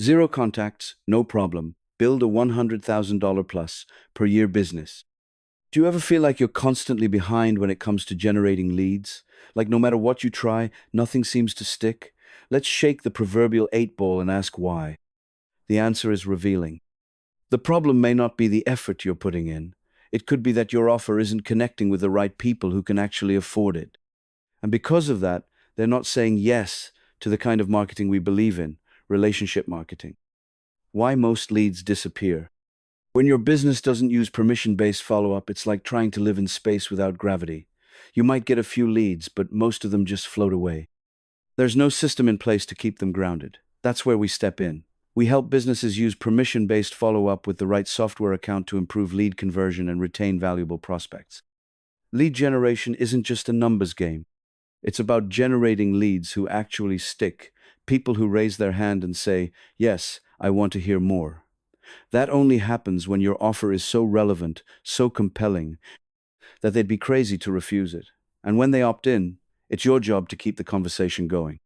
Zero contacts, no problem. Build a $100,000 plus per year business. Do you ever feel like you're constantly behind when it comes to generating leads? Like no matter what you try, nothing seems to stick? Let's shake the proverbial 8 ball and ask why. The answer is revealing. The problem may not be the effort you're putting in. It could be that your offer isn't connecting with the right people who can actually afford it. And because of that, they're not saying yes to the kind of marketing we believe in, relationship marketing. Why most leads disappear. When your business doesn't use permission-based follow-up, it's like trying to live in space without gravity. You might get a few leads, but most of them just float away. There's no system in place to keep them grounded. That's where we step in. We help businesses use permission-based follow-up with the right software account to improve lead conversion and retain valuable prospects. Lead generation isn't just a numbers game. It's about generating leads who actually stick, people who raise their hand and say, "Yes, I want to hear more." That only happens when your offer is so relevant, so compelling, that they'd be crazy to refuse it. And when they opt in, it's your job to keep the conversation going.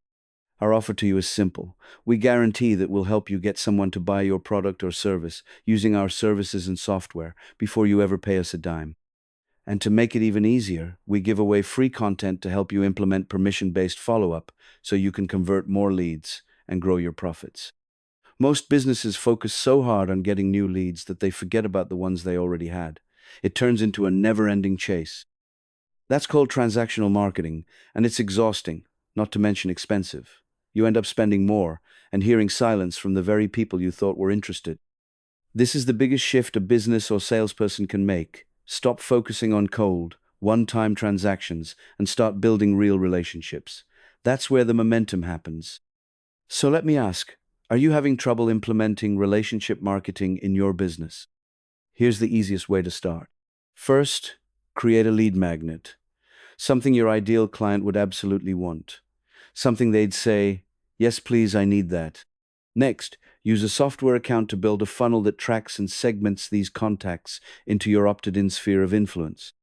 Our offer to you is simple. We guarantee that we'll help you get someone to buy your product or service using our services and software before you ever pay us a dime. And to make it even easier, we give away free content to help you implement permission-based follow-up so you can convert more leads and grow your profits. Most businesses focus so hard on getting new leads that they forget about the ones they already had. It turns into a never-ending chase. That's called transactional marketing, and it's exhausting, not to mention expensive. You end up spending more and hearing silence from the very people you thought were interested. This is the biggest shift a business or salesperson can make. Stop focusing on cold, one-time transactions and start building real relationships. That's where the momentum happens. So let me ask, are you having trouble implementing relationship marketing in your business? Here's the easiest way to start. First, create a lead magnet, something your ideal client would absolutely want. Something they'd say, "Yes, please, I need that." Next, use a software account to build a funnel that tracks and segments these contacts into your opted-in sphere of influence.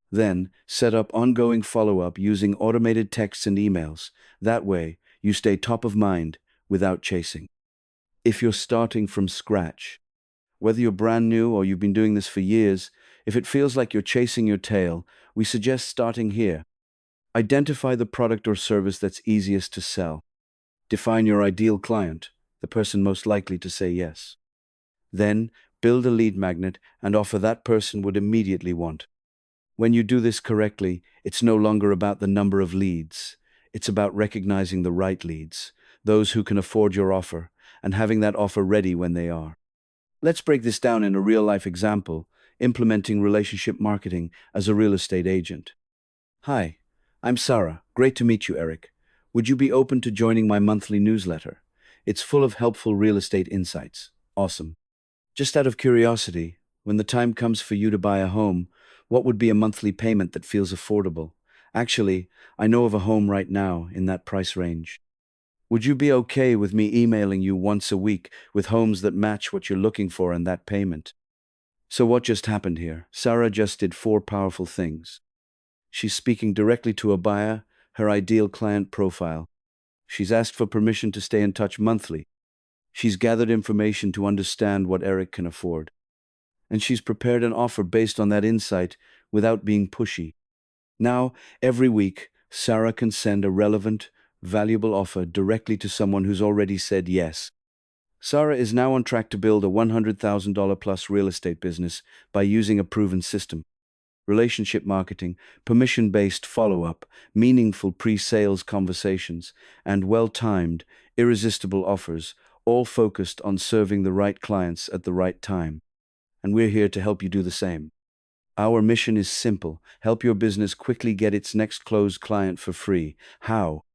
Then, set up ongoing follow-up using automated texts and emails. That way, you stay top of mind without chasing. If you're starting from scratch, whether you're brand new or you've been doing this for years, if it feels like you're chasing your tail, we suggest starting here. Identify the product or service that's easiest to sell. Define your ideal client, the person most likely to say yes. Then, build a lead magnet and offer that person would immediately want. When you do this correctly, it's no longer about the number of leads. It's about recognizing the right leads, those who can afford your offer, and having that offer ready when they are. Let's break this down in a real-life example, implementing relationship marketing as a real estate agent. Hi, I'm Sarah. Great to meet you, Eric. Would you be open to joining my monthly newsletter? It's full of helpful real estate insights. Awesome. Just out of curiosity, when the time comes for you to buy a home, what would be a monthly payment that feels affordable? Actually, I know of a home right now in that price range. Would you be okay with me emailing you once a week with homes that match what you're looking for and that payment? So what just happened here? Sarah just did four powerful things. She's speaking directly to a buyer, her ideal client profile. She's asked for permission to stay in touch monthly. She's gathered information to understand what Eric can afford. And she's prepared an offer based on that insight without being pushy. Now, every week, Sarah can send a relevant, valuable offer directly to someone who's already said yes. Sarah is now on track to build a $100,000 plus real estate business by using a proven system. Relationship marketing, permission-based follow-up, meaningful pre-sales conversations, and well-timed, irresistible offers, all focused on serving the right clients at the right time. And we're here to help you do the same. Our mission is simple: help your business quickly get its next closed client for free. How?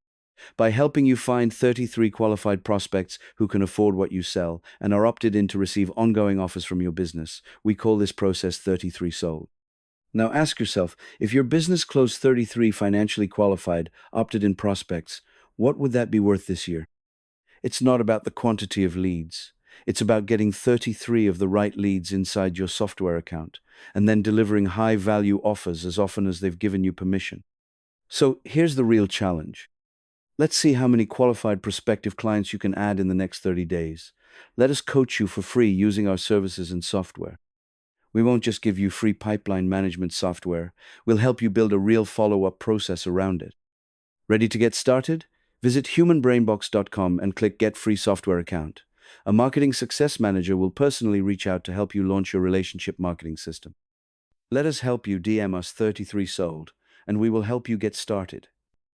By helping you find 33 qualified prospects who can afford what you sell and are opted in to receive ongoing offers from your business. We call this process 33 Sold. Now ask yourself, if your business closed 33 financially qualified, opted-in prospects, what would that be worth this year? It's not about the quantity of leads. It's about getting 33 of the right leads inside your software account and then delivering high-value offers as often as they've given you permission. So here's the real challenge. Let's see how many qualified prospective clients you can add in the next 30 days. Let us coach you for free using our services and software. We won't just give you free pipeline management software, we'll help you build a real follow-up process around it. Ready to get started? Visit humanbrainbox.com and click Get Free Software Account. A marketing success manager will personally reach out to help you launch your relationship marketing system. Let us help you. DM us 33 sold, and we will help you get started.